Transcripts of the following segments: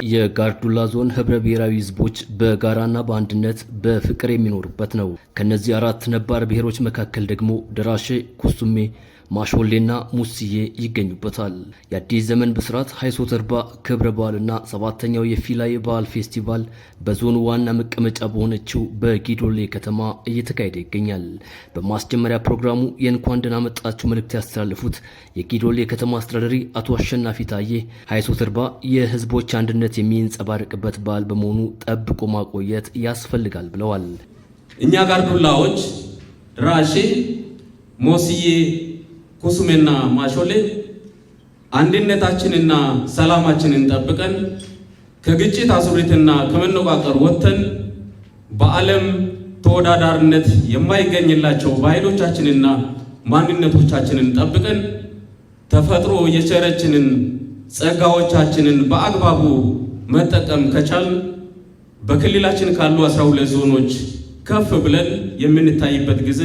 የጋርዱላ ዞን ህብረ ብሔራዊ ህዝቦች በጋራና በአንድነት በፍቅር የሚኖሩበት ነው። ከነዚህ አራት ነባር ብሔሮች መካከል ደግሞ ደራሼ፣ ኩሱሜ፣ ማሾሌና ሙስዬ ይገኙበታል። የአዲስ ዘመን ብስራት ሃይሶ ተርባ ክብረ በዓልና ሰባተኛው የፊላ የበዓል ፌስቲቫል በዞኑ ዋና መቀመጫ በሆነችው በጊዶሌ ከተማ እየተካሄደ ይገኛል። በማስጀመሪያ ፕሮግራሙ የእንኳን ደህና መጣችሁ መልእክት ያስተላለፉት የጊዶሌ ከተማ አስተዳዳሪ አቶ አሸናፊ ታዬ ሃይሶ ተርባ የህዝቦች አንድነት የሚንጸባረቅበት በዓል በመሆኑ ጠብቆ ማቆየት ያስፈልጋል ብለዋል። እኛ ጋርዱላዎች ደራሼ፣ ሞስዬ፣ ኩሱሜና ማሾሌ አንድነታችንና ሰላማችንን ጠብቀን ከግጭት አዙሪትና ከመነቃቀር ወጥተን በዓለም ተወዳዳሪነት የማይገኝላቸው ባህሎቻችንና ማንነቶቻችንን ጠብቀን ተፈጥሮ የቸረችንን ጸጋዎቻችንን በአግባቡ መጠቀም ከቻል በክልላችን ካሉ 12 ዞኖች ከፍ ብለን የምንታይበት ጊዜ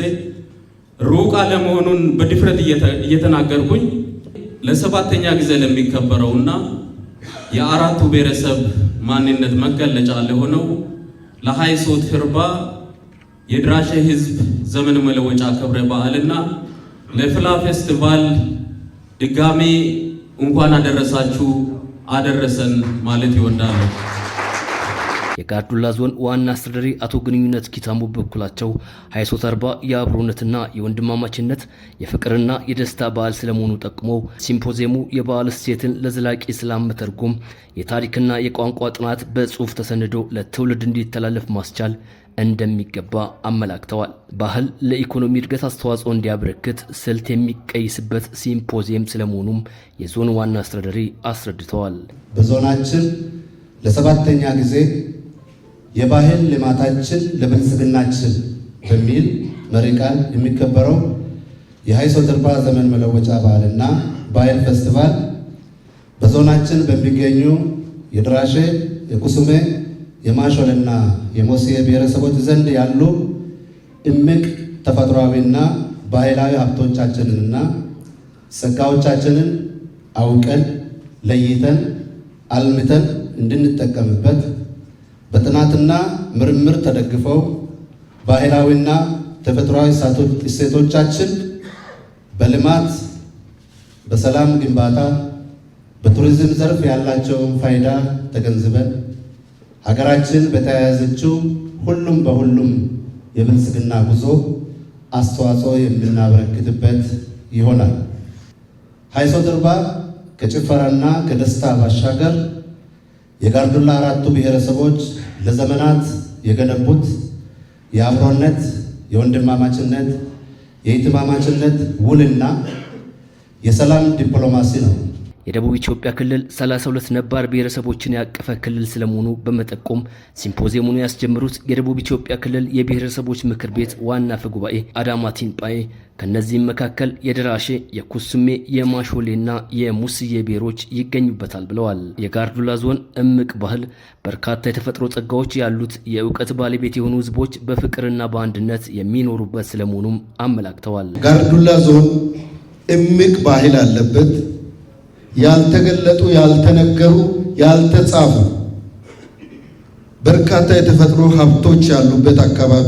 ሩቅ አለመሆኑን በድፍረት እየተናገርኩኝ ለሰባተኛ ጊዜ ለሚከበረውና የአራቱ ብሔረሰብ ማንነት መገለጫ ለሆነው ለሃይሶ ተርባ የደራሼ ህዝብ ዘመን መለወጫ ክብረ በዓልና ለፊላ ፌስቲቫል ድጋሜ እንኳን አደረሳችሁ አደረሰን ማለት ይወዳሉ። የጋርዱላ ዞን ዋና አስተዳዳሪ አቶ ግንኙነት ኪታሙ በኩላቸው ሃይሶ ተርባ የአብሮነትና የወንድማማችነት የፍቅርና የደስታ በዓል ስለመሆኑ ጠቁመው ሲምፖዚየሙ የበዓል እሴትን ለዘላቂ ሰላም መተርጎም የታሪክና የቋንቋ ጥናት በጽሑፍ ተሰንዶ ለትውልድ እንዲተላለፍ ማስቻል እንደሚገባ አመላክተዋል። ባህል ለኢኮኖሚ እድገት አስተዋጽኦ እንዲያበረክት ስልት የሚቀይስበት ሲምፖዚየም ስለመሆኑም የዞን ዋና አስተዳዳሪ አስረድተዋል። በዞናችን ለሰባተኛ ጊዜ የባህል ልማታችን ለብልጽግናችን በሚል መሪ ቃል የሚከበረው የሃይሶ ተርባ ዘመን መለወጫ በዓልና ባህል ፌስቲቫል በዞናችን በሚገኙ የደራሼ፣ የኩሱሜ፣ የማሾልና የሞስዬ ብሔረሰቦች ዘንድ ያሉ እምቅ ተፈጥሯዊና ባህላዊ ሀብቶቻችንንና ጸጋዎቻችንን አውቀን ለይተን አልምተን እንድንጠቀምበት በጥናትና ምርምር ተደግፈው ባህላዊና ተፈጥሯዊ እሴቶቻችን በልማት፣ በሰላም ግንባታ፣ በቱሪዝም ዘርፍ ያላቸውን ፋይዳ ተገንዝበን ሀገራችን በተያያዘችው ሁሉም በሁሉም የብልጽግና ጉዞ አስተዋጽኦ የምናበረክትበት ይሆናል። ሃይሶ ተርባ ከጭፈራና ከደስታ ባሻገር የጋርዱላ አራቱ ብሔረሰቦች ለዘመናት የገነቡት የአብሮነት፣ የወንድማማችነት፣ የእህትማማችነት ውልና የሰላም ዲፕሎማሲ ነው። የደቡብ ኢትዮጵያ ክልል 32 ነባር ብሔረሰቦችን ያቀፈ ክልል ስለመሆኑ በመጠቆም ሲምፖዚየሙን ያስጀምሩት የደቡብ ኢትዮጵያ ክልል የብሔረሰቦች ምክር ቤት ዋና አፈ ጉባኤ አዳማ ቲንጳዬ ከነዚህም መካከል የደራሼ፣ የኩሱሜ፣ የማሾሌና የሙስዬ ብሔሮች ይገኙበታል ብለዋል። የጋርዱላ ዞን እምቅ ባህል በርካታ የተፈጥሮ ጸጋዎች ያሉት የእውቀት ባለቤት የሆኑ ህዝቦች በፍቅርና በአንድነት የሚኖሩበት ስለመሆኑም አመላክተዋል። ጋርዱላ ዞን እምቅ ባህል አለበት። ያልተገለጡ፣ ያልተነገሩ፣ ያልተጻፉ በርካታ የተፈጥሮ ሀብቶች ያሉበት አካባቢ፣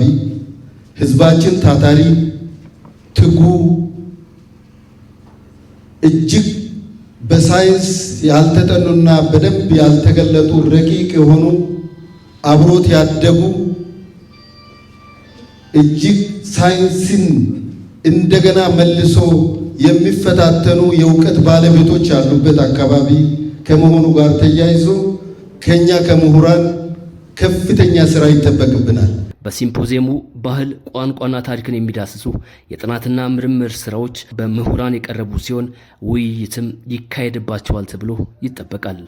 ህዝባችን ታታሪ፣ ትጉ፣ እጅግ በሳይንስ ያልተጠኑና በደንብ ያልተገለጡ ረቂቅ የሆኑ አብሮት ያደጉ እጅግ ሳይንስን እንደገና መልሶ የሚፈታተኑ የእውቀት ባለቤቶች ያሉበት አካባቢ ከመሆኑ ጋር ተያይዞ ከኛ ከምሁራን ከፍተኛ ስራ ይጠበቅብናል። በሲምፖዚየሙ ባህል፣ ቋንቋና ታሪክን የሚዳስሱ የጥናትና ምርምር ስራዎች በምሁራን የቀረቡ ሲሆን ውይይትም ይካሄድባቸዋል ተብሎ ይጠበቃል።